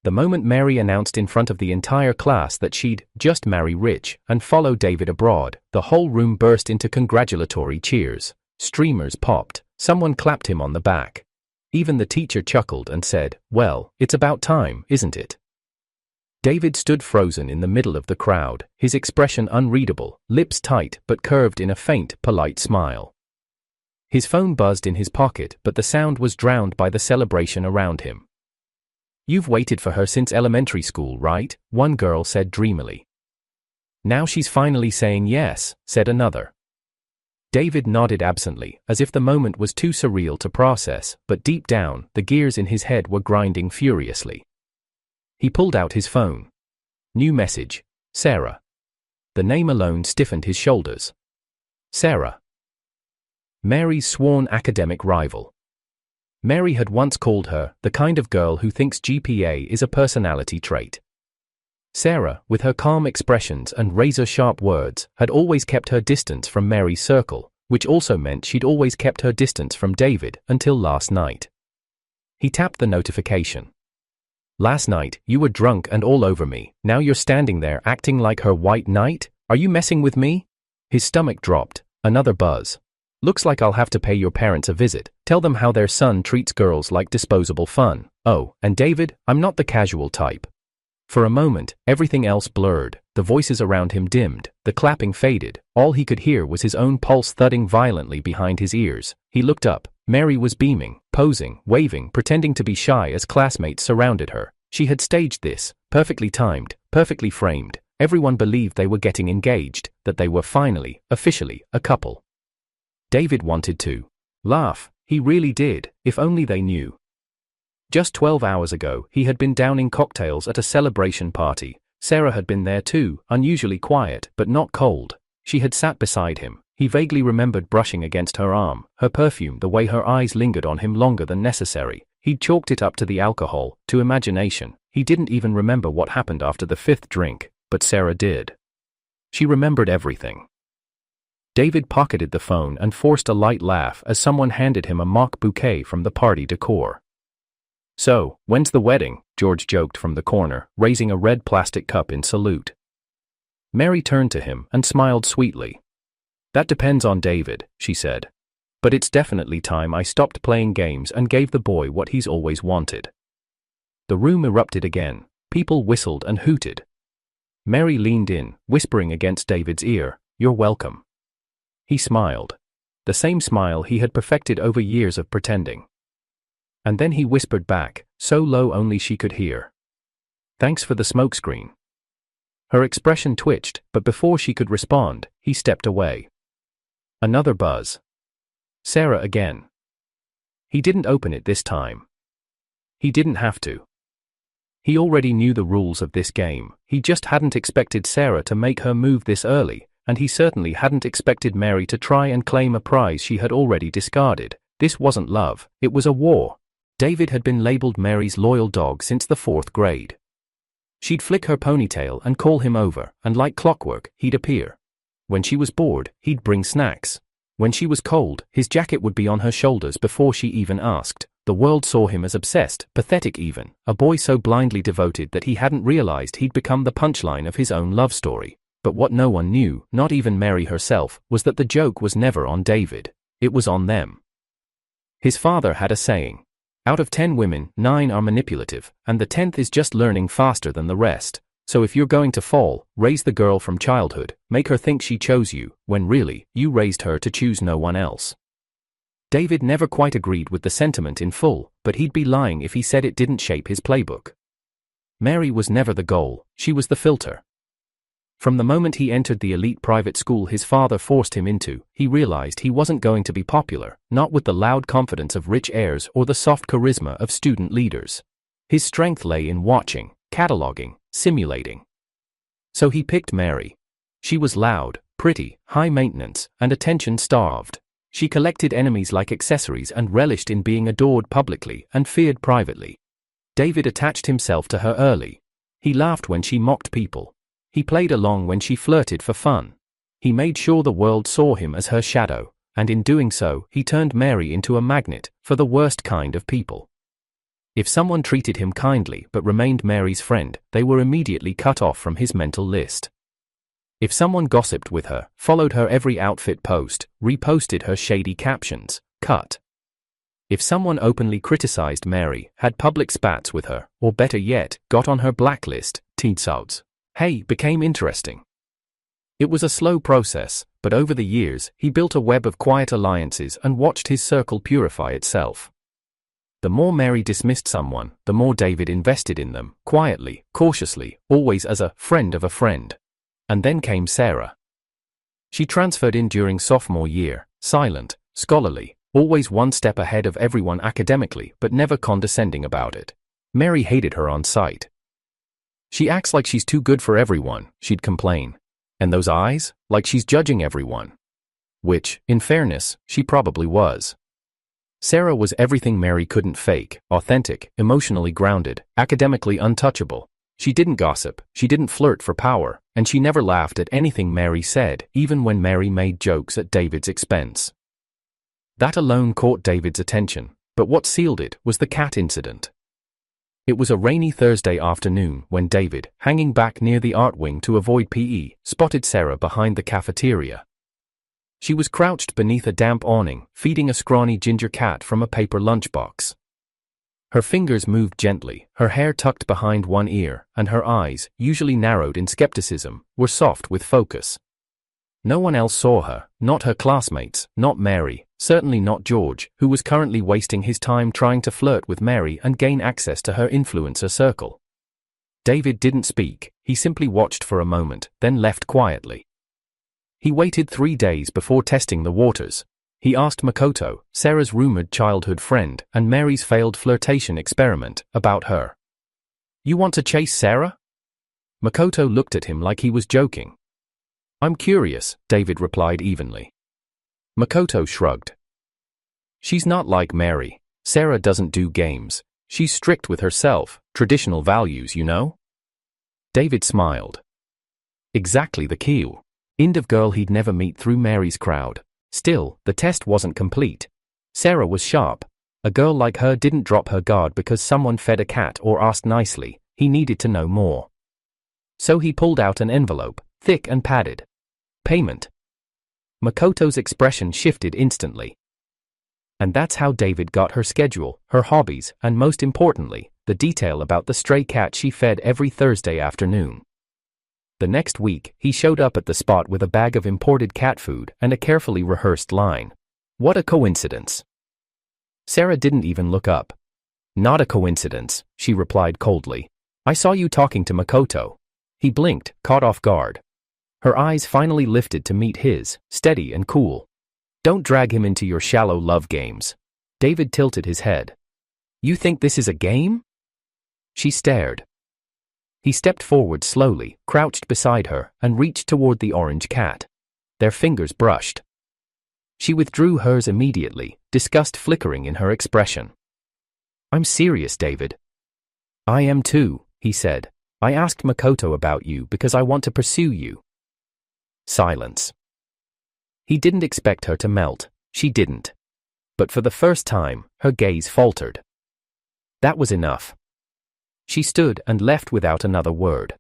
The moment Mary announced in front of the entire class that she'd just marry Rich and follow David abroad, the whole room burst into congratulatory cheers. Streamers popped, someone clapped him on the back. Even the teacher chuckled and said, "Well, it's about time, isn't it?" David stood frozen in the middle of the crowd, his expression unreadable, lips tight but curved in a faint, polite smile. His phone buzzed in his pocket, but the sound was drowned by the celebration around him. "You've waited for her since elementary school, right?" one girl said dreamily. "Now she's finally saying yes," said another. David nodded absently, as if the moment was too surreal to process, but deep down, the gears in his head were grinding furiously. He pulled out his phone. New message. Sarah. The name alone stiffened his shoulders. Sarah. Mary's sworn academic rival. Mary had once called her the kind of girl who thinks GPA is a personality trait. Sarah, with her calm expressions and razor-sharp words, had always kept her distance from Mary's circle, which also meant she'd always kept her distance from David until last night. He tapped the notification. "Last night, you were drunk and all over me. Now you're standing there acting like her white knight? Are you messing with me?" His stomach dropped. Another buzz. "Looks like I'll have to pay your parents a visit. Tell them how their son treats girls like disposable fun. Oh, and David, I'm not the casual type." For a moment, everything else blurred. The voices around him dimmed, the clapping faded. All he could hear was his own pulse thudding violently behind his ears. He looked up. Mary was beaming, posing, waving, pretending to be shy as classmates surrounded her. She had staged this, perfectly timed, perfectly framed. Everyone believed they were getting engaged, that they were finally, officially, a couple. David wanted to laugh. He really did, if only they knew. Just 12 hours ago, he had been downing cocktails at a celebration party. Sarah had been there too, unusually quiet, but not cold. She had sat beside him. He vaguely remembered brushing against her arm, her perfume, the way her eyes lingered on him longer than necessary. He'd chalked it up to the alcohol, to imagination. He didn't even remember what happened after the 5th drink, but Sarah did. She remembered everything. David pocketed the phone and forced a light laugh as someone handed him a mock bouquet from the party decor. "So, when's the wedding?" George joked from the corner, raising a red plastic cup in salute. Mary turned to him and smiled sweetly. "That depends on David," she said. "But it's definitely time I stopped playing games and gave the boy what he's always wanted." The room erupted again. People whistled and hooted. Mary leaned in, whispering against David's ear, "You're welcome." He smiled. The same smile he had perfected over years of pretending. And then he whispered back, so low only she could hear, "Thanks for the smokescreen." Her expression twitched, but before she could respond, he stepped away. Another buzz. Sarah again. He didn't open it this time. He didn't have to. He already knew the rules of this game. He just hadn't expected Sarah to make her move this early, and he certainly hadn't expected Mary to try and claim a prize she had already discarded. This wasn't love, it was a war. David had been labeled Mary's loyal dog since the 4th grade. She'd flick her ponytail and call him over, and like clockwork, he'd appear. When she was bored, he'd bring snacks. When she was cold, his jacket would be on her shoulders before she even asked. The world saw him as obsessed, pathetic even, a boy so blindly devoted that he hadn't realized he'd become the punchline of his own love story. But what no one knew, not even Mary herself, was that the joke was never on David. It was on them. His father had a saying. Out of 10 women, 9 are manipulative, and the 10th is just learning faster than the rest. So if you're going to fall, raise the girl from childhood, make her think she chose you, when really, you raised her to choose no one else. David never quite agreed with the sentiment in full, but he'd be lying if he said it didn't shape his playbook. Mary was never the goal, she was the filter. From the moment he entered the elite private school his father forced him into, he realized he wasn't going to be popular, not with the loud confidence of rich heirs or the soft charisma of student leaders. His strength lay in watching, cataloging, simulating. So he picked Mary. She was loud, pretty, high maintenance, and attention-starved. She collected enemies like accessories and relished in being adored publicly and feared privately. David attached himself to her early. He laughed when she mocked people. He played along when she flirted for fun. He made sure the world saw him as her shadow, and in doing so, he turned Mary into a magnet for the worst kind of people. If someone treated him kindly but remained Mary's friend, they were immediately cut off from his mental list. If someone gossiped with her, followed her every outfit post, reposted her shady captions, cut. If someone openly criticized Mary, had public spats with her, or better yet, got on her blacklist, teensouts, hey, became interesting. It was a slow process, but over the years, he built a web of quiet alliances and watched his circle purify itself. The more Mary dismissed someone, the more David invested in them, quietly, cautiously, always as a friend of a friend. And then came Sarah. She transferred in during sophomore year, silent, scholarly, always one step ahead of everyone academically but never condescending about it. Mary hated her on sight. She acts like she's too good for everyone, she'd complain. And those eyes, like she's judging everyone. Which, in fairness, she probably was. Sarah was everything Mary couldn't fake, authentic, emotionally grounded, academically untouchable. She didn't gossip, she didn't flirt for power, and she never laughed at anything Mary said, even when Mary made jokes at David's expense. That alone caught David's attention, but what sealed it was the cat incident. It was a rainy Thursday afternoon when David, hanging back near the art wing to avoid PE, spotted Sarah behind the cafeteria. She was crouched beneath a damp awning, feeding a scrawny ginger cat from a paper lunchbox. Her fingers moved gently, her hair tucked behind one ear, and her eyes, usually narrowed in skepticism, were soft with focus. No one else saw her, not her classmates, not Mary, certainly not George, who was currently wasting his time trying to flirt with Mary and gain access to her influencer circle. David didn't speak, he simply watched for a moment, then left quietly. He waited 3 days before testing the waters. He asked Makoto, Sarah's rumored childhood friend and Mary's failed flirtation experiment, about her. "You want to chase Sarah?" Makoto looked at him like he was joking. "I'm curious," David replied evenly. Makoto shrugged. "She's not like Mary. Sarah doesn't do games. She's strict with herself, traditional values, you know?" David smiled. Exactly the keel. Kind of girl he'd never meet through Mary's crowd. Still, the test wasn't complete. Sarah was sharp. A girl like her didn't drop her guard because someone fed a cat or asked nicely. He needed to know more. So he pulled out an envelope, thick and padded. Payment. Makoto's expression shifted instantly. And that's how David got her schedule, her hobbies, and most importantly, the detail about the stray cat she fed every Thursday afternoon. The next week, he showed up at the spot with a bag of imported cat food and a carefully rehearsed line. What a coincidence. Sarah didn't even look up. Not a coincidence, she replied coldly. I saw you talking to Makoto. He blinked, caught off guard. Her eyes finally lifted to meet his, steady and cool. Don't drag him into your shallow love games. David tilted his head. You think this is a game? She stared. He stepped forward slowly, crouched beside her, and reached toward the orange cat. Their fingers brushed. She withdrew hers immediately, disgust flickering in her expression. I'm serious, David. I am too, he said. I asked Makoto about you because I want to pursue you. Silence. He didn't expect her to melt. She didn't. But for the first time, her gaze faltered. That was enough. She stood and left without another word.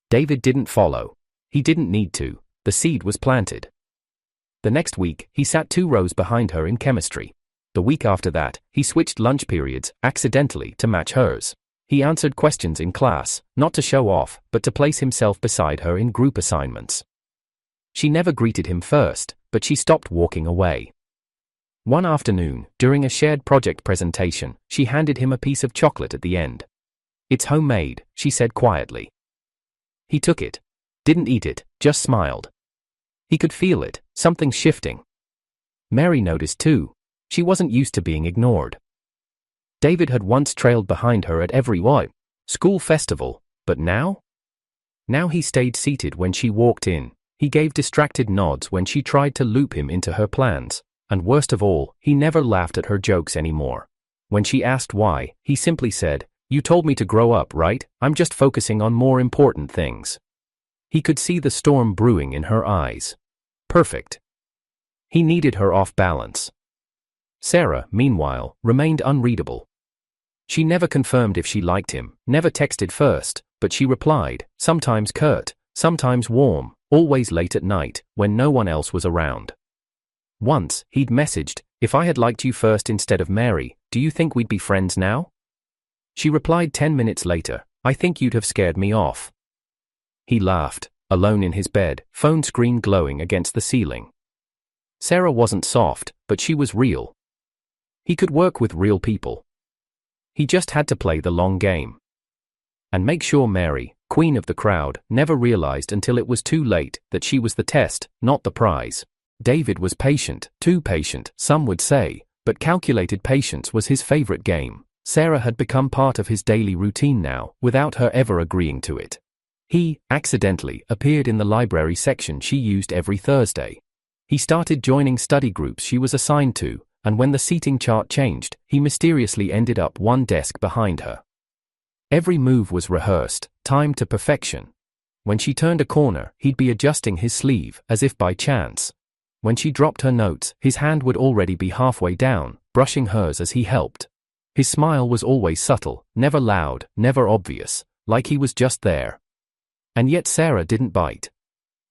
David didn't follow. He didn't need to. The seed was planted. The next week, he sat 2 rows behind her in chemistry. The week after that, he switched lunch periods, accidentally, to match hers. He answered questions in class, not to show off, but to place himself beside her in group assignments. She never greeted him first, but she stopped walking away. One afternoon, during a shared project presentation, she handed him a piece of chocolate at the end. It's homemade, she said quietly. He took it. Didn't eat it, just smiled. He could feel it, something shifting. Mary noticed too. She wasn't used to being ignored. David had once trailed behind her at every school festival, but now? Now he stayed seated when she walked in. He gave distracted nods when she tried to loop him into her plans. And worst of all, he never laughed at her jokes anymore. When she asked why, he simply said, You told me to grow up, right? I'm just focusing on more important things. He could see the storm brewing in her eyes. Perfect. He needed her off balance. Sarah, meanwhile, remained unreadable. She never confirmed if she liked him, never texted first, but she replied, sometimes curt, sometimes warm, always late at night, when no one else was around. Once, he'd messaged, "If I had liked you first instead of Mary, do you think we'd be friends now?" She replied 10 minutes later, "I think you'd have scared me off." He laughed, alone in his bed, phone screen glowing against the ceiling. Sarah wasn't soft, but she was real. He could work with real people. He just had to play the long game. And make sure Mary, queen of the crowd, never realized until it was too late that she was the test, not the prize. David was patient, too patient, some would say, but calculated patience was his favorite game. Sarah had become part of his daily routine now, without her ever agreeing to it. He, accidentally, appeared in the library section she used every Thursday. He started joining study groups she was assigned to, and when the seating chart changed, he mysteriously ended up one desk behind her. Every move was rehearsed, timed to perfection. When she turned a corner, he'd be adjusting his sleeve, as if by chance. When she dropped her notes, his hand would already be halfway down, brushing hers as he helped. His smile was always subtle, never loud, never obvious, like he was just there. And yet Sarah didn't bite.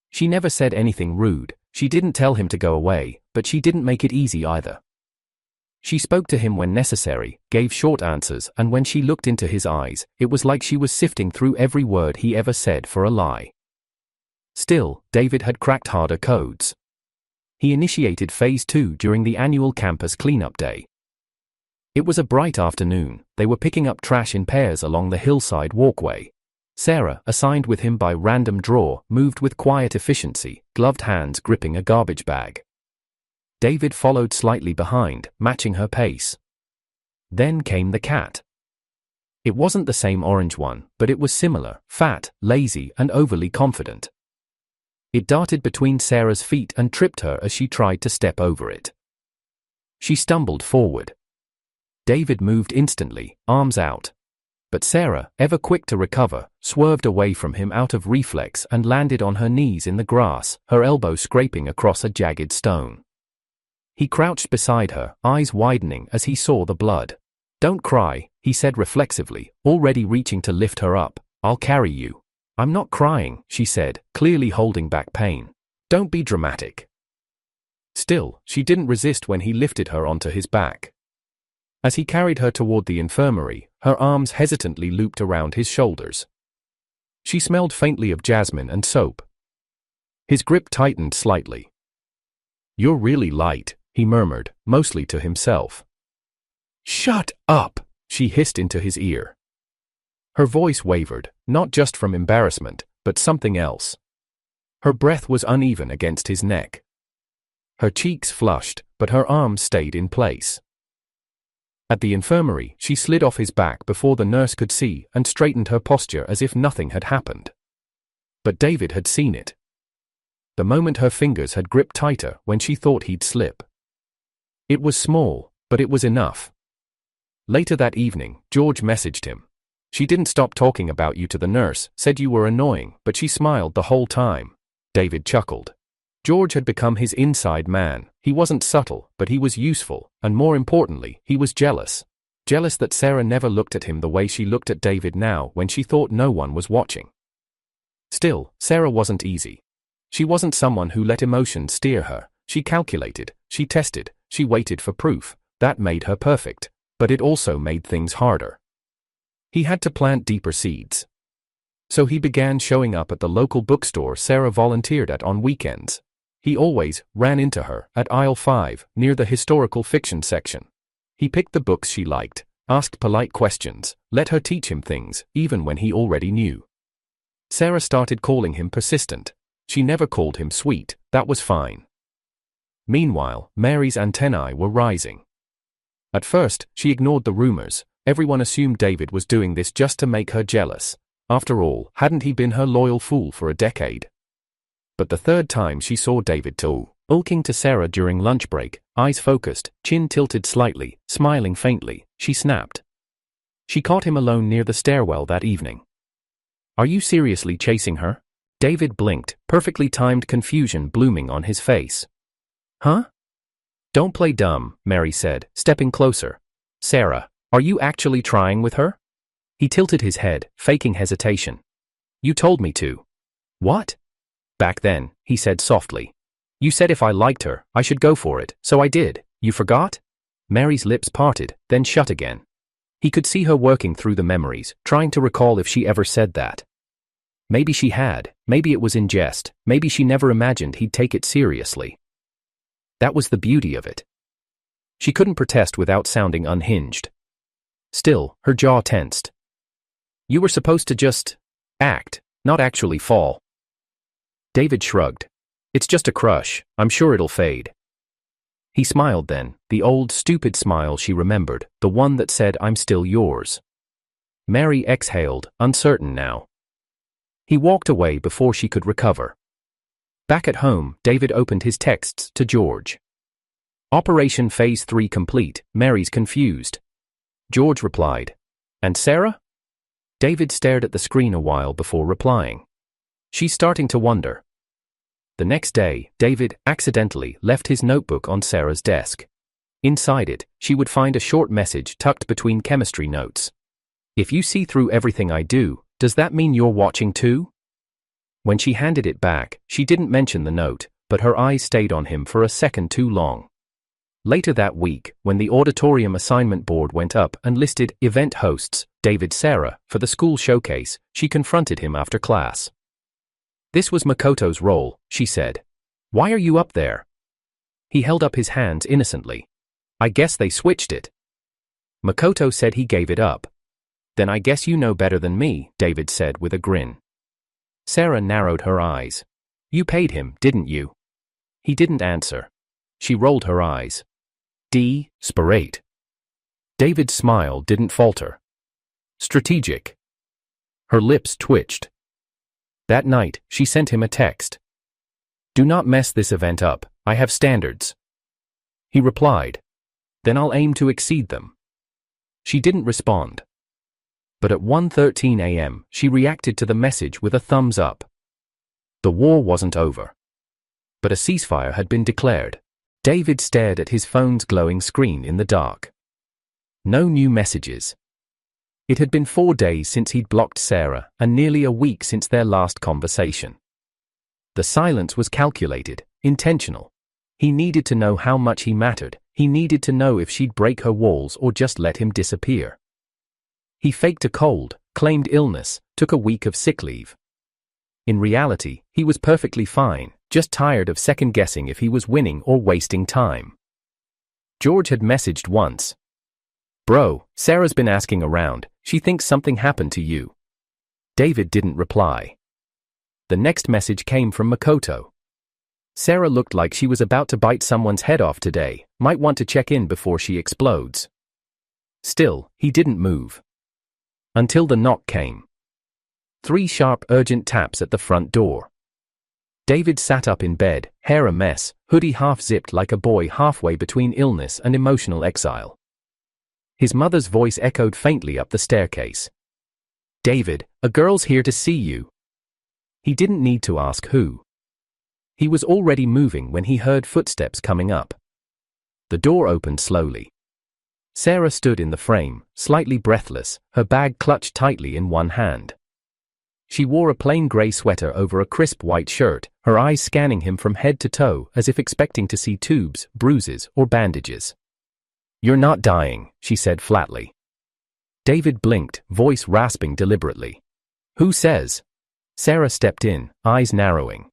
She never said anything rude, she didn't tell him to go away, but she didn't make it easy either. She spoke to him when necessary, gave short answers, and when she looked into his eyes, it was like she was sifting through every word he ever said for a lie. Still, David had cracked harder codes. He initiated Phase 2 during the annual campus cleanup day. It was a bright afternoon, they were picking up trash in pairs along the hillside walkway. Sarah, assigned with him by random draw, moved with quiet efficiency, gloved hands gripping a garbage bag. David followed slightly behind, matching her pace. Then came the cat. It wasn't the same orange one, but it was similar, fat, lazy, and overly confident. It darted between Sarah's feet and tripped her as she tried to step over it. She stumbled forward. David moved instantly, arms out. But Sarah, ever quick to recover, swerved away from him out of reflex and landed on her knees in the grass, her elbow scraping across a jagged stone. He crouched beside her, eyes widening as he saw the blood. "Don't cry," he said reflexively, already reaching to lift her up. "I'll carry you." "I'm not crying," she said, clearly holding back pain. "Don't be dramatic." Still, she didn't resist when he lifted her onto his back. As he carried her toward the infirmary, her arms hesitantly looped around his shoulders. She smelled faintly of jasmine and soap. His grip tightened slightly. "You're really light," he murmured, mostly to himself. "Shut up," she hissed into his ear. Her voice wavered, not just from embarrassment, but something else. Her breath was uneven against his neck. Her cheeks flushed, but her arms stayed in place. At the infirmary, she slid off his back before the nurse could see and straightened her posture as if nothing had happened. But David had seen it. The moment her fingers had gripped tighter when she thought he'd slip. It was small, but it was enough. Later that evening, George messaged him. "She didn't stop talking about you to the nurse, said you were annoying, but she smiled the whole time." David chuckled. George had become his inside man. He wasn't subtle, but he was useful, and more importantly, he was jealous. Jealous that Sarah never looked at him the way she looked at David now when she thought no one was watching. Still, Sarah wasn't easy. She wasn't someone who let emotions steer her. She calculated, she tested, she waited for proof. That made her perfect, but it also made things harder. He had to plant deeper seeds. So he began showing up at the local bookstore Sarah volunteered at on weekends. He always ran into her at aisle 5, near the historical fiction section. He picked the books she liked, asked polite questions, let her teach him things, even when he already knew. Sarah started calling him persistent. She never called him sweet, that was fine. Meanwhile, Mary's antennae were rising. At first, she ignored the rumors. Everyone assumed David was doing this just to make her jealous. After all, hadn't he been her loyal fool for a decade? But the third time she saw David talking to Sarah during lunch break, eyes focused, chin tilted slightly, smiling faintly, she snapped. She caught him alone near the stairwell that evening. "Are you seriously chasing her?" David blinked, perfectly timed confusion blooming on his face. "Huh?" "Don't play dumb," Mary said, stepping closer. "Sarah, Are you actually trying with her? He tilted his head, faking hesitation. You told me to. What? Back then, he said softly. You said if I liked her, I should go for it, so I did. You forgot? Mary's lips parted, then shut again. He could see her working through the memories, trying to recall if she ever said that. Maybe she had, maybe it was in jest, maybe she never imagined he'd take it seriously. That was the beauty of it. She couldn't protest without sounding unhinged. Still, her jaw tensed. You were supposed to just act, not actually fall. David shrugged. It's just a crush, I'm sure it'll fade. He smiled then, the old stupid smile she remembered, the one that said I'm still yours. Mary exhaled, uncertain now. He walked away before she could recover. Back at home, David opened his texts to George. Operation Phase 3 complete, Mary's confused. George replied. And Sarah? David stared at the screen a while before replying. She's starting to wonder. The next day, David accidentally left his notebook on Sarah's desk. Inside it, she would find a short message tucked between chemistry notes. If you see through everything I do, does that mean you're watching too? When she handed it back, she didn't mention the note, but her eyes stayed on him for a second too long. Later that week, when the auditorium assignment board went up and listed event hosts, David Sarah, for the school showcase, she confronted him after class. This was Makoto's role, she said. Why are you up there? He held up his hands innocently. I guess they switched it. Makoto said he gave it up. Then I guess you know better than me, David said with a grin. Sarah narrowed her eyes. You paid him, didn't you? He didn't answer. She rolled her eyes. Desperate. David's smile didn't falter. Strategic. Her lips twitched. That night, she sent him a text. Do not mess this event up, I have standards. He replied. Then I'll aim to exceed them. She didn't respond. But at 1:13 a.m., she reacted to the message with a thumbs up. The war wasn't over. But a ceasefire had been declared. David stared at his phone's glowing screen in the dark. No new messages. It had been 4 days since he'd blocked Sarah, and nearly a week since their last conversation. The silence was calculated, intentional. He needed to know how much he mattered. He needed to know if she'd break her walls or just let him disappear. He faked a cold, claimed illness, took a week of sick leave. In reality, he was perfectly fine, just tired of second-guessing if he was winning or wasting time. George had messaged once. Bro, Sarah's been asking around, she thinks something happened to you. David didn't reply. The next message came from Makoto. Sarah looked like she was about to bite someone's head off today, might want to check in before she explodes. Still, he didn't move. Until the knock came. 3 sharp, urgent taps at the front door. David sat up in bed, hair a mess, hoodie half-zipped like a boy halfway between illness and emotional exile. His mother's voice echoed faintly up the staircase. David, a girl's here to see you. He didn't need to ask who. He was already moving when he heard footsteps coming up. The door opened slowly. Sarah stood in the frame, slightly breathless, her bag clutched tightly in one hand. She wore a plain grey sweater over a crisp white shirt, her eyes scanning him from head to toe as if expecting to see tubes, bruises, or bandages. You're not dying, she said flatly. David blinked, voice rasping deliberately. Who says? Sarah stepped in, eyes narrowing.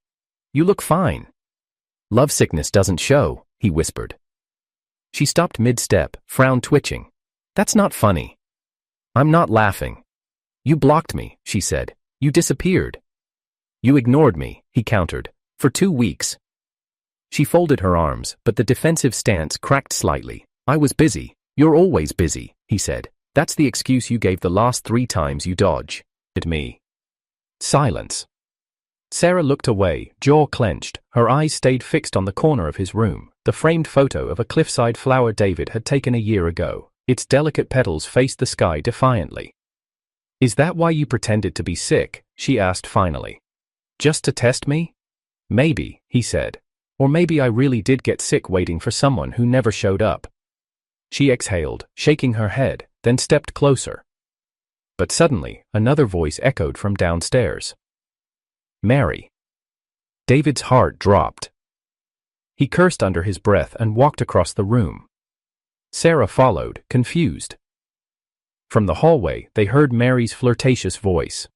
You look fine. Lovesickness doesn't show, he whispered. She stopped mid-step, frown twitching. That's not funny. I'm not laughing. You blocked me, she said. You disappeared. You ignored me, he countered. For 2 weeks. She folded her arms, but the defensive stance cracked slightly. I was busy. You're always busy, he said. That's the excuse you gave the last 3 times you dodged me. Silence. Sarah looked away, jaw clenched. Her eyes stayed fixed on the corner of his room, the framed photo of a cliffside flower David had taken a year ago. Its delicate petals faced the sky defiantly. Is that why you pretended to be sick? She asked finally. Just to test me? Maybe, he said. Or maybe I really did get sick waiting for someone who never showed up. She exhaled, shaking her head. then stepped closer. But suddenly, another voice echoed from downstairs. Mary. David's heart dropped. He cursed under his breath and walked across the room. Sarah followed, confused. From the hallway, they heard Mary's flirtatious voice.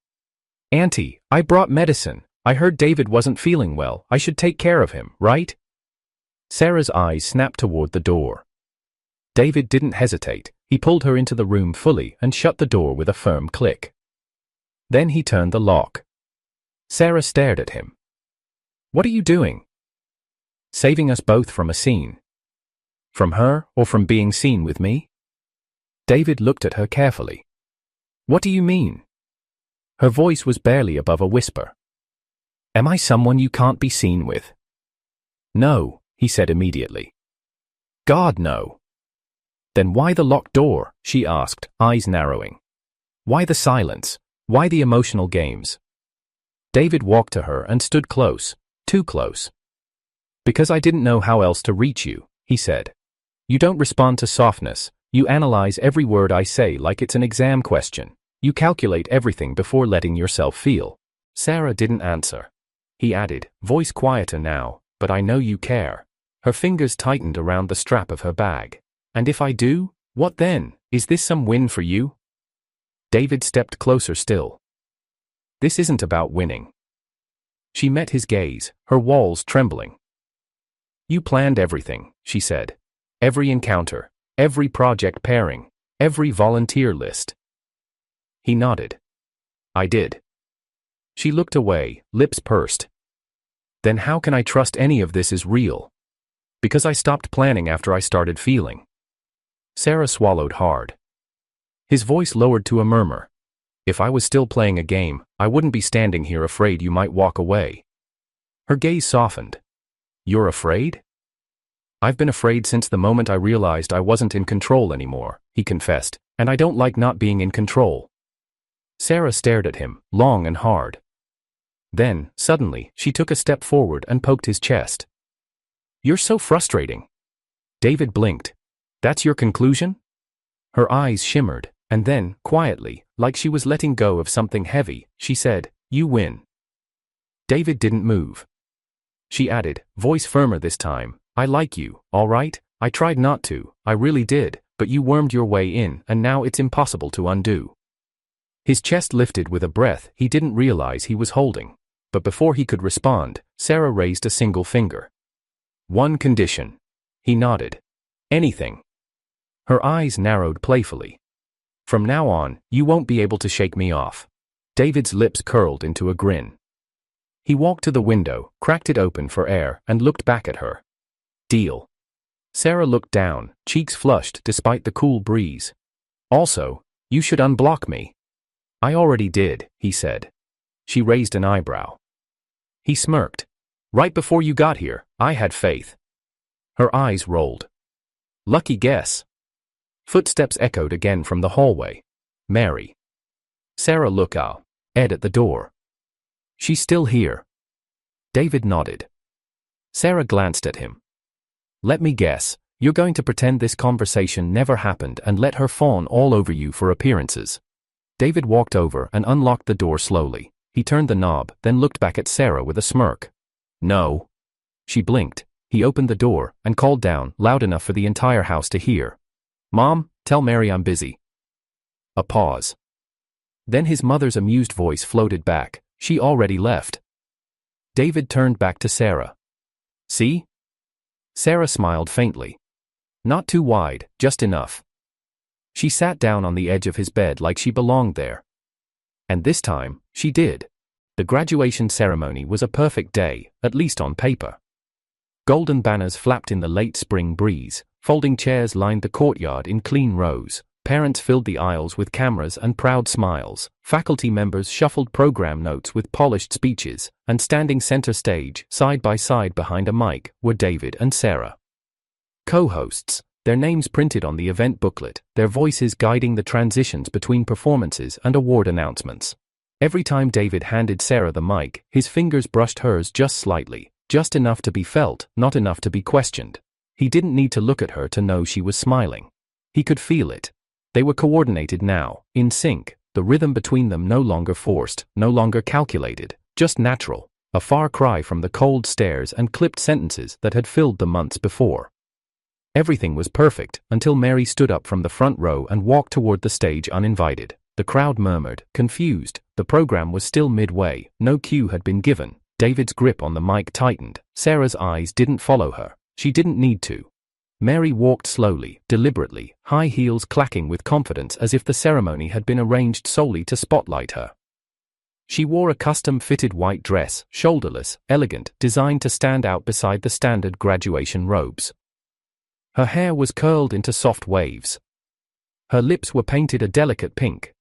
Auntie, I brought medicine. I heard David wasn't feeling well. I should take care of him, right? Sarah's eyes snapped toward the door. David didn't hesitate. He pulled her into the room fully and shut the door with a firm click. Then he turned the lock. Sarah stared at him. What are you doing? Saving us both from a scene. From her or from being seen with me? David looked at her carefully. What do you mean? Her voice was barely above a whisper. Am I someone you can't be seen with? No, he said immediately. God, no. Then why the locked door? She asked, eyes narrowing. Why the silence? Why the emotional games? David walked to her and stood close, too close. Because I didn't know how else to reach you, he said. You don't respond to softness. You analyze every word I say like it's an exam question. You calculate everything before letting yourself feel. Sarah didn't answer. He added, voice quieter now, but I know you care. Her fingers tightened around the strap of her bag. And if I do, what then? Is this some win for you? David stepped closer still. This isn't about winning. She met his gaze, her walls trembling. You planned everything, she said. Every encounter, every project pairing, every volunteer list. He nodded. I did. She looked away, lips pursed. Then how can I trust any of this is real? Because I stopped planning after I started feeling. Sarah swallowed hard. His voice lowered to a murmur. If I was still playing a game, I wouldn't be standing here afraid you might walk away. Her gaze softened. You're afraid? I've been afraid since the moment I realized I wasn't in control anymore, he confessed, and I don't like not being in control. Sarah stared at him, long and hard. Then, suddenly, she took a step forward and poked his chest. You're so frustrating. David blinked. That's your conclusion? Her eyes shimmered, and then, quietly, like she was letting go of something heavy, she said, you win. David didn't move. She added, voice firmer this time, I like you, all right? I tried not to, I really did, but you wormed your way in and now it's impossible to undo. His chest lifted with a breath he didn't realize he was holding. But before he could respond, Sarah raised a single finger. One condition. He nodded. Anything. Her eyes narrowed playfully. From now on, you won't be able to shake me off. David's lips curled into a grin. He walked to the window, cracked it open for air, and looked back at her. Deal. Sarah looked down, cheeks flushed despite the cool breeze. Also, you should unblock me. I already did, he said. She raised an eyebrow. He smirked. Right before you got here, I had faith. Her eyes rolled. Lucky guess. Footsteps echoed again from the hallway. Mary. Sarah looked out. Ed at the door. She's still here. David nodded. Sarah glanced at him. Let me guess, you're going to pretend this conversation never happened and let her fawn all over you for appearances. David walked over and unlocked the door slowly. He turned the knob, then looked back at Sarah with a smirk. No. She blinked. He opened the door and called down, loud enough for the entire house to hear. Mom, tell Mary I'm busy. A pause. Then his mother's amused voice floated back. She already left. David turned back to Sarah. See? Sarah smiled faintly. Not too wide, just enough. She sat down on the edge of his bed like she belonged there. And this time, she did. The graduation ceremony was a perfect day, at least on paper. Golden banners flapped in the late spring breeze, folding chairs lined the courtyard in clean rows, parents filled the aisles with cameras and proud smiles, faculty members shuffled program notes with polished speeches, and standing center stage, side by side behind a mic, were David and Sarah. Co-hosts, their names printed on the event booklet, their voices guiding the transitions between performances and award announcements. Every time David handed Sarah the mic, his fingers brushed hers just slightly, just enough to be felt, not enough to be questioned. He didn't need to look at her to know she was smiling. He could feel it. They were coordinated now, in sync, the rhythm between them no longer forced, no longer calculated, just natural, a far cry from the cold stares and clipped sentences that had filled the months before. Everything was perfect until Mary stood up from the front row and walked toward the stage uninvited. The crowd murmured, confused. The program was still midway, no cue had been given. David's grip on the mic tightened. Sarah's eyes didn't follow her. She didn't need to. Mary walked slowly, deliberately, high heels clacking with confidence as if the ceremony had been arranged solely to spotlight her. She wore a custom-fitted white dress, shoulderless, elegant, designed to stand out beside the standard graduation robes. Her hair was curled into soft waves. Her lips were painted a delicate pink.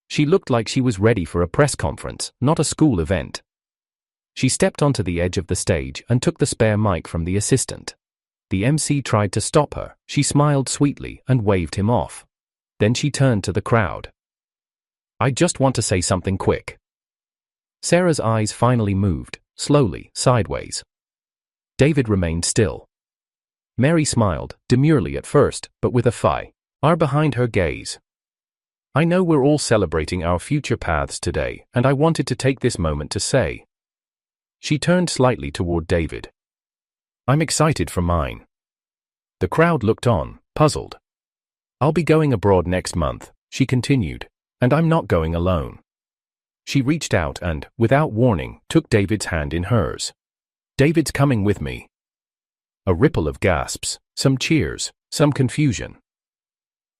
She looked like she was ready for a press conference, not a school event. She stepped onto the edge of the stage and took the spare mic from the assistant. The MC tried to stop her. She smiled sweetly and waved him off. Then she turned to the crowd. "I just want to say something quick." Sarah's eyes finally moved, slowly, sideways. David remained still. Mary smiled, demurely at first, but with a fire behind her gaze. "I know we're all celebrating our future paths today, and I wanted to take this moment to say." She turned slightly toward David. "I'm excited for mine." The crowd looked on, puzzled. "I'll be going abroad next month," she continued, "and I'm not going alone." She reached out and, without warning, took David's hand in hers. "David's coming with me." A ripple of gasps, some cheers, some confusion.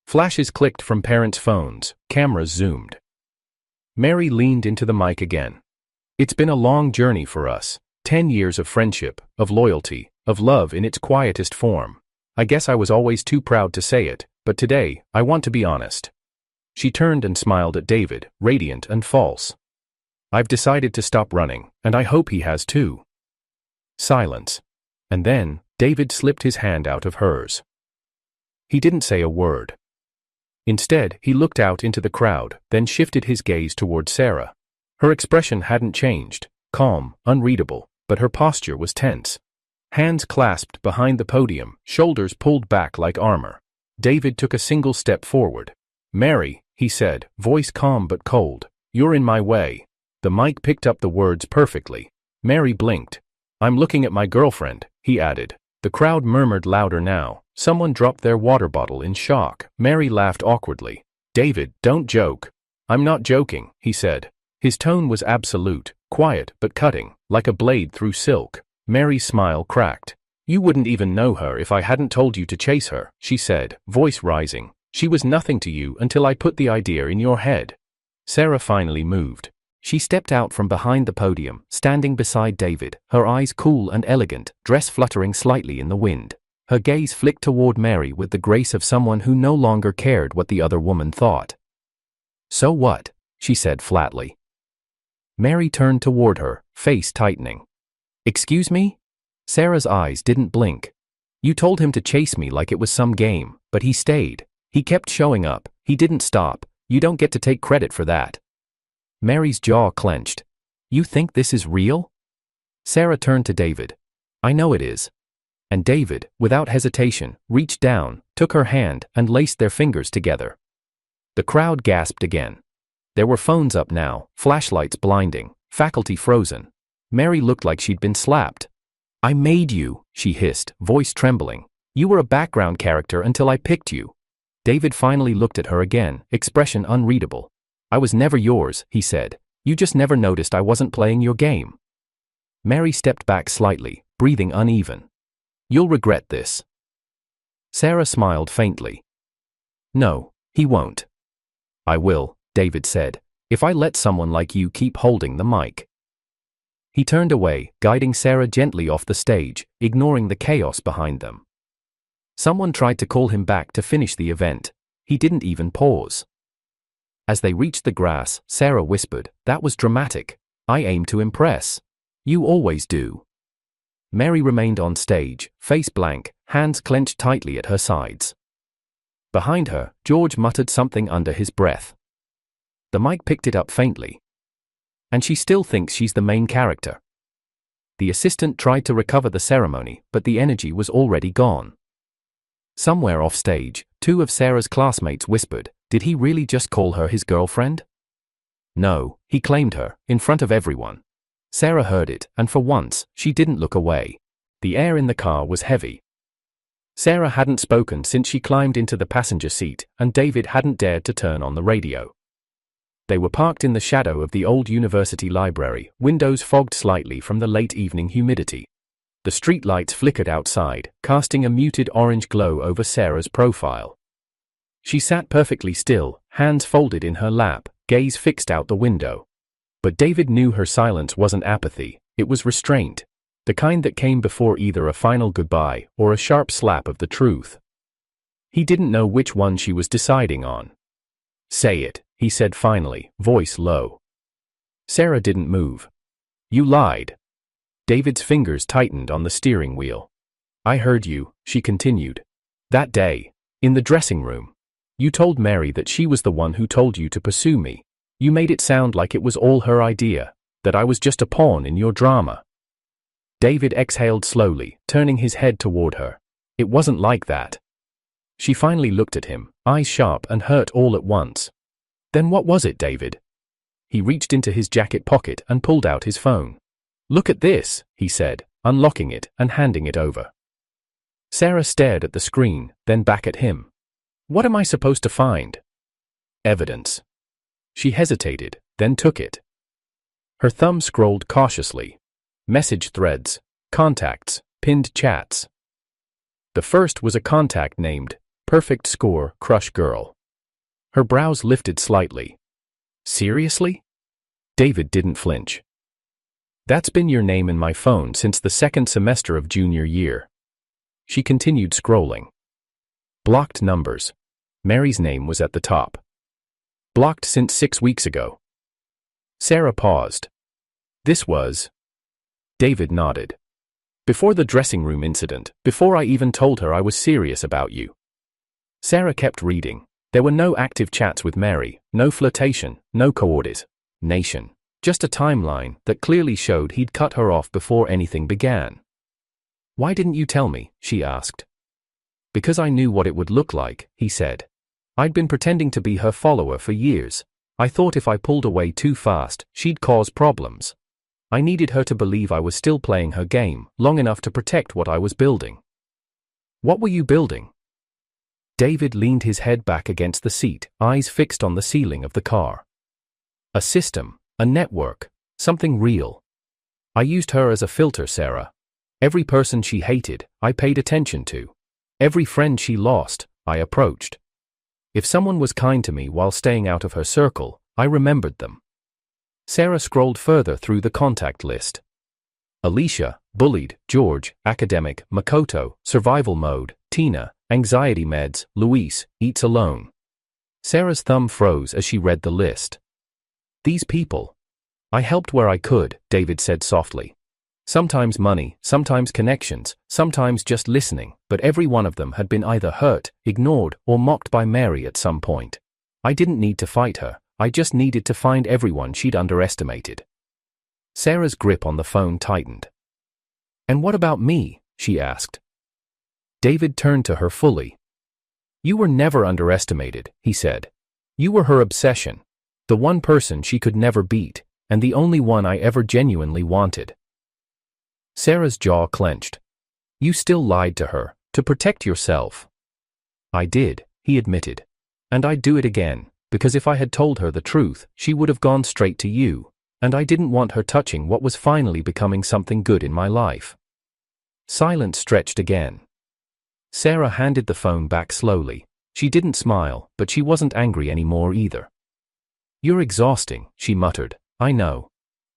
Flashes clicked from parents' phones, cameras zoomed. Mary leaned into the mic again. "It's been a long journey for us, 10 years of friendship, of loyalty, of love in its quietest form. I guess I was always too proud to say it, but today, I want to be honest." She turned and smiled at David, radiant and false. "I've decided to stop running, and I hope he has too." Silence. And then, David slipped his hand out of hers. He didn't say a word. Instead, he looked out into the crowd, then shifted his gaze toward Sarah. Her expression hadn't changed, calm, unreadable, but her posture was tense. Hands clasped behind the podium, shoulders pulled back like armor. David took a single step forward. "Mary," he said, voice calm but cold, "you're in my way." The mic picked up the words perfectly. Mary blinked. "I'm looking at my girlfriend," he added. The crowd murmured louder now. Someone dropped their water bottle in shock. Mary laughed awkwardly. "David, don't joke." "I'm not joking," he said. His tone was absolute, quiet but cutting, like a blade through silk. Mary's smile cracked. "You wouldn't even know her if I hadn't told you to chase her," she said, voice rising. "She was nothing to you until I put the idea in your head." Sarah finally moved. She stepped out from behind the podium, standing beside David, her eyes cool and elegant, dress fluttering slightly in the wind. Her gaze flicked toward Mary with the grace of someone who no longer cared what the other woman thought. "So what?" she said flatly. Mary turned toward her, face tightening. "Excuse me?" Sarah's eyes didn't blink. "You told him to chase me like it was some game, but he stayed. He kept showing up, he didn't stop. You don't get to take credit for that." Mary's jaw clenched. "You think this is real?" Sarah turned to David. "I know it is." And David, without hesitation, reached down, took her hand, and laced their fingers together. The crowd gasped again. There were phones up now, flashlights blinding, faculty frozen. Mary looked like she'd been slapped. "I made you," she hissed, voice trembling. "You were a background character until I picked you." David finally looked at her again, expression unreadable. "I was never yours," he said. "You just never noticed I wasn't playing your game." Mary stepped back slightly, breathing uneven. "You'll regret this." Sarah smiled faintly. "No, he won't." "I will," David said, "if I let someone like you keep holding the mic." He turned away, guiding Sarah gently off the stage, ignoring the chaos behind them. Someone tried to call him back to finish the event. He didn't even pause. As they reached the grass, Sarah whispered, "That was dramatic. I aim to impress." "You always do." Mary remained on stage, face blank, hands clenched tightly at her sides. Behind her, George muttered something under his breath. The mic picked it up faintly. "And she still thinks she's the main character." The assistant tried to recover the ceremony, but the energy was already gone. Somewhere off stage, two of Sarah's classmates whispered, "Did he really just call her his girlfriend?" No, he claimed her, in front of everyone. Sarah heard it, and for once, she didn't look away. The air in the car was heavy. Sarah hadn't spoken since she climbed into the passenger seat, and David hadn't dared to turn on the radio. They were parked in the shadow of the old university library, windows fogged slightly from the late evening humidity. The street lights flickered outside, casting a muted orange glow over Sarah's profile. She sat perfectly still, hands folded in her lap, gaze fixed out the window. But David knew her silence wasn't apathy, it was restraint, the kind that came before either a final goodbye or a sharp slap of the truth. He didn't know which one she was deciding on. "Say it," he said finally, voice low. Sarah didn't move. "You lied." David's fingers tightened on the steering wheel. "I heard you," she continued. "That day, in the dressing room. You told Mary that she was the one who told you to pursue me. You made it sound like it was all her idea, that I was just a pawn in your drama." David exhaled slowly, turning his head toward her. "It wasn't like that." She finally looked at him, eyes sharp and hurt all at once. "Then what was it, David?" He reached into his jacket pocket and pulled out his phone. "Look at this," he said, unlocking it and handing it over. Sarah stared at the screen, then back at him. "What am I supposed to find?" "Evidence." She hesitated, then took it. Her thumb scrolled cautiously. Message threads, contacts, pinned chats. The first was a contact named Perfect Score Crush Girl. Her brows lifted slightly. "Seriously?" David didn't flinch. "That's been your name in my phone since the second semester of junior year." She continued scrolling. Blocked numbers. Mary's name was at the top. Blocked since 6 weeks ago. Sarah paused. "This was..." David nodded. "Before the dressing room incident, before I even told her I was serious about you." Sarah kept reading. There were no active chats with Mary, no flirtation, no coordination. Just a timeline that clearly showed he'd cut her off before anything began. "Why didn't you tell me?" she asked. "Because I knew what it would look like," he said. "I'd been pretending to be her follower for years. I thought if I pulled away too fast, she'd cause problems. I needed her to believe I was still playing her game, long enough to protect what I was building." "What were you building?" David leaned his head back against the seat, eyes fixed on the ceiling of the car. "A system, a network, something real. I used her as a filter, Sarah. Every person she hated, I paid attention to. Every friend she lost, I approached. If someone was kind to me while staying out of her circle, I remembered them." Sarah scrolled further through the contact list. Alicia, bullied; George, academic; Makoto, survival mode; Tina, anxiety meds; Luis, eats alone. Sarah's thumb froze as she read the list. "These people. I helped where I could," David said softly. "Sometimes money, sometimes connections, sometimes just listening, but every one of them had been either hurt, ignored, or mocked by Mary at some point. I didn't need to fight her, I just needed to find everyone she'd underestimated." Sarah's grip on the phone tightened. "And what about me?" she asked. David turned to her fully. "You were never underestimated," he said. "You were her obsession. The one person she could never beat, and the only one I ever genuinely wanted." Sarah's jaw clenched. "You still lied to her, to protect yourself." "I did," he admitted. "And I'd do it again, because if I had told her the truth, she would have gone straight to you, and I didn't want her touching what was finally becoming something good in my life." Silence stretched again. Sarah handed the phone back slowly. She didn't smile, but she wasn't angry anymore either. "You're exhausting," she muttered. "I know.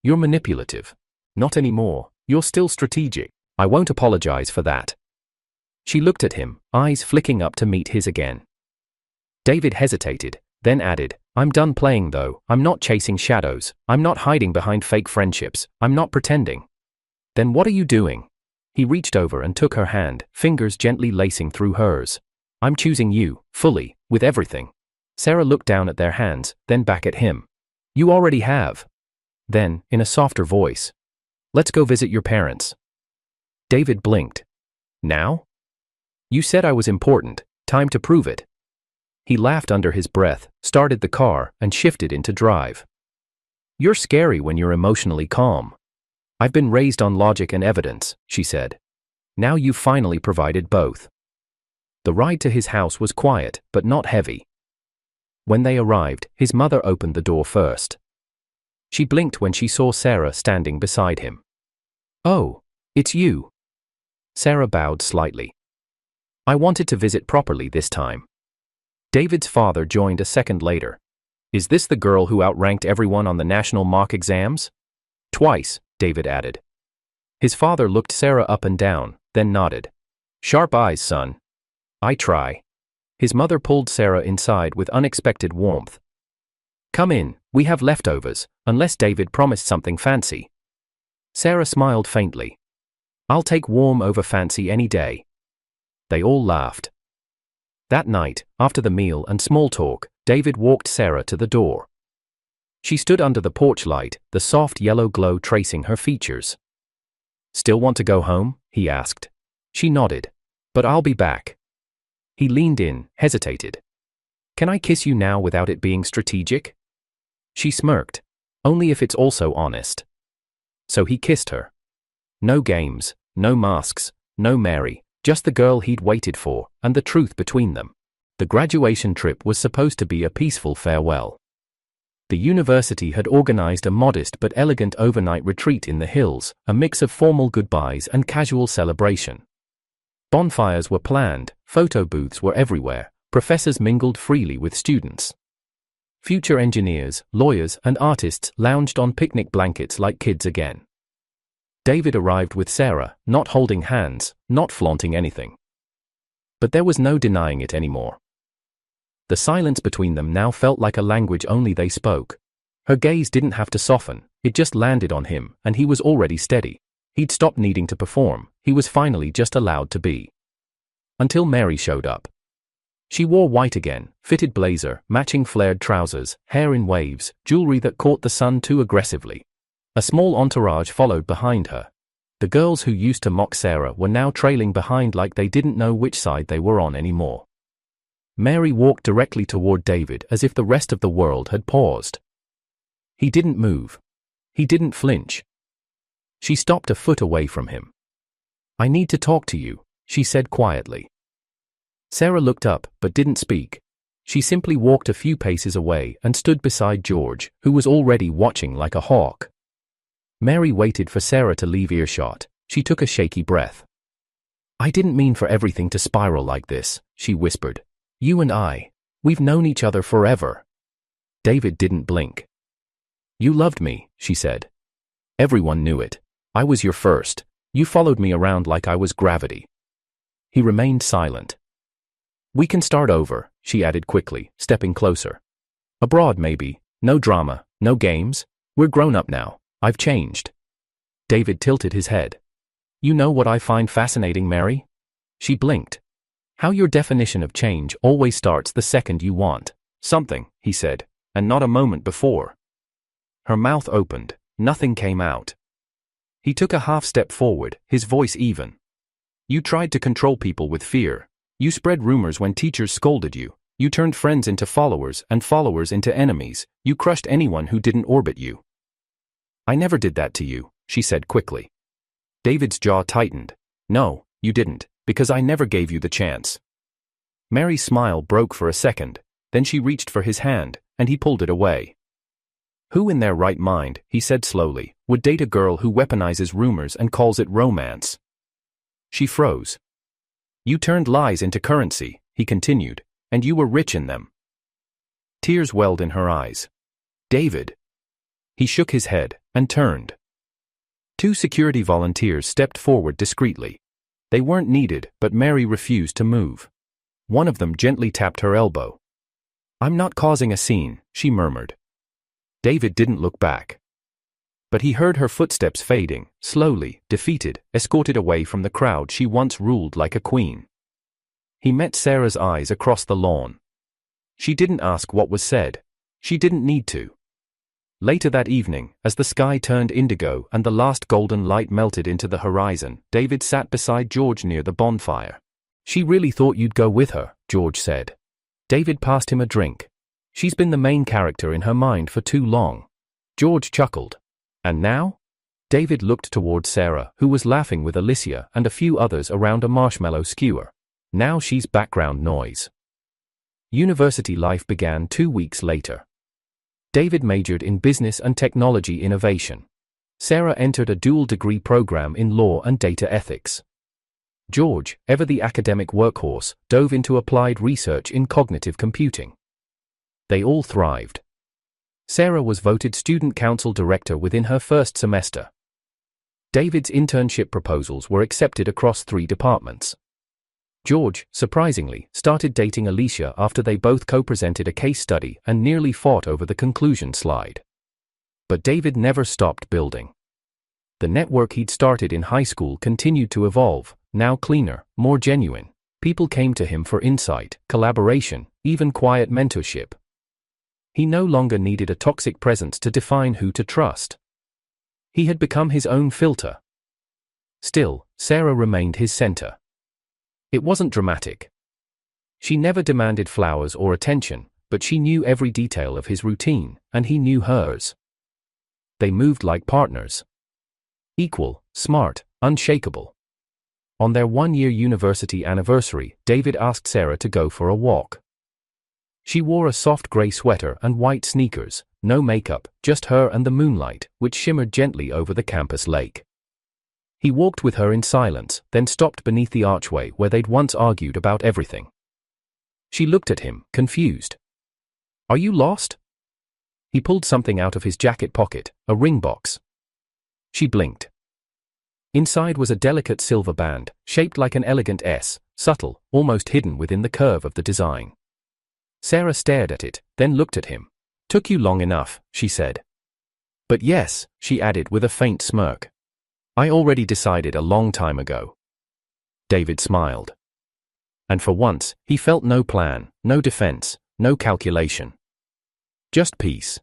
You're manipulative. Not anymore. You're still strategic. I won't apologize for that." She looked at him, eyes flicking up to meet his again. David hesitated, then added, "I'm done playing though. I'm not chasing shadows. I'm not hiding behind fake friendships. I'm not pretending." "Then what are you doing?" He reached over and took her hand, fingers gently lacing through hers. "I'm choosing you, fully, with everything." Sarah looked down at their hands, then back at him. "You already have." Then, in a softer voice, "Let's go visit your parents." David blinked. "Now?" You said I was important, time to prove it. He laughed under his breath, started the car, and shifted into drive. You're scary when you're emotionally calm. I've been raised on logic and evidence, she said. Now you've finally provided both. The ride to his house was quiet, but not heavy. When they arrived, his mother opened the door first. She blinked when she saw Sarah standing beside him. Oh, it's you. Sarah bowed slightly. I wanted to visit properly this time. David's father joined a second later. Is this the girl who outranked everyone on the national mock exams? Twice, David added. His father looked Sarah up and down, then nodded. Sharp eyes, son. I try. His mother pulled Sarah inside with unexpected warmth. Come in, we have leftovers, unless David promised something fancy. Sarah smiled faintly. I'll take warm over fancy any day. They all laughed. That night, after the meal and small talk, David walked Sarah to the door. She stood under the porch light, the soft yellow glow tracing her features. Still want to go home? He asked. She nodded. But I'll be back. He leaned in, hesitated. Can I kiss you now without it being strategic? She smirked. Only if it's also honest. So he kissed her. No games, no masks, no Mary, just the girl he'd waited for, and the truth between them. The graduation trip was supposed to be a peaceful farewell. The university had organized a modest but elegant overnight retreat in the hills, a mix of formal goodbyes and casual celebration. Bonfires were planned, photo booths were everywhere, professors mingled freely with students. Future engineers, lawyers, and artists lounged on picnic blankets like kids again. David arrived with Sarah, not holding hands, not flaunting anything. But there was no denying it anymore. The silence between them now felt like a language only they spoke. Her gaze didn't have to soften, it just landed on him, and he was already steady. He'd stopped needing to perform, he was finally just allowed to be. Until Mary showed up. She wore white again, fitted blazer, matching flared trousers, hair in waves, jewelry that caught the sun too aggressively. A small entourage followed behind her. The girls who used to mock Sarah were now trailing behind like they didn't know which side they were on anymore. Mary walked directly toward David as if the rest of the world had paused. He didn't move. He didn't flinch. She stopped a foot away from him. I need to talk to you, she said quietly. Sarah looked up, but didn't speak. She simply walked a few paces away and stood beside George, who was already watching like a hawk. Mary waited for Sarah to leave earshot. She took a shaky breath. I didn't mean for everything to spiral like this, she whispered. You and I, we've known each other forever. David didn't blink. You loved me, she said. Everyone knew it. I was your first. You followed me around like I was gravity. He remained silent. We can start over, she added quickly, stepping closer. Abroad maybe, no drama, no games. We're grown up now. I've changed. David tilted his head. You know what I find fascinating, Mary? She blinked. How your definition of change always starts the second you want something, he said, and not a moment before. Her mouth opened. Nothing came out. He took a half step forward, his voice even. You tried to control people with fear. You spread rumors when teachers scolded you. You turned friends into followers and followers into enemies. You crushed anyone who didn't orbit you. I never did that to you, she said quickly. David's jaw tightened. No, you didn't, because I never gave you the chance. Mary's smile broke for a second, then she reached for his hand, and he pulled it away. Who in their right mind, he said slowly, would date a girl who weaponizes rumors and calls it romance? She froze. You turned lies into currency, he continued, and you were rich in them. Tears welled in her eyes. David. He shook his head, and turned. Two security volunteers stepped forward discreetly. They weren't needed, but Mary refused to move. One of them gently tapped her elbow. I'm not causing a scene, she murmured. David didn't look back. But he heard her footsteps fading, slowly, defeated, escorted away from the crowd she once ruled like a queen. He met Sarah's eyes across the lawn. She didn't ask what was said. She didn't need to. Later that evening, as the sky turned indigo and the last golden light melted into the horizon, David sat beside George near the bonfire. She really thought you'd go with her, George said. David passed him a drink. She's been the main character in her mind for too long. George chuckled. And now? David looked towards Sarah, who was laughing with Alicia and a few others around a marshmallow skewer. Now she's background noise. University life began 2 weeks later. David majored in business and technology innovation. Sarah entered a dual-degree program in law and data ethics. George, ever the academic workhorse, dove into applied research in cognitive computing. They all thrived. Sarah was voted student council director within her first semester. David's internship proposals were accepted across 3 departments. George, surprisingly, started dating Alicia after they both co-presented a case study and nearly fought over the conclusion slide. But David never stopped building. The network he'd started in high school continued to evolve, now cleaner, more genuine. People came to him for insight, collaboration, even quiet mentorship. He no longer needed a toxic presence to define who to trust. He had become his own filter. Still, Sarah remained his center. It wasn't dramatic. She never demanded flowers or attention, but she knew every detail of his routine, and he knew hers. They moved like partners. Equal, smart, unshakable. On their 1-year university anniversary, David asked Sarah to go for a walk. She wore a soft gray sweater and white sneakers, no makeup, just her and the moonlight, which shimmered gently over the campus lake. He walked with her in silence, then stopped beneath the archway where they'd once argued about everything. She looked at him, confused. "Are you lost?" He pulled something out of his jacket pocket, a ring box. She blinked. Inside was a delicate silver band, shaped like an elegant S, subtle, almost hidden within the curve of the design. Sarah stared at it, then looked at him. "Took you long enough," she said. "But yes," she added with a faint smirk. "I already decided a long time ago." David smiled. And for once, he felt no plan, no defense, no calculation. Just peace.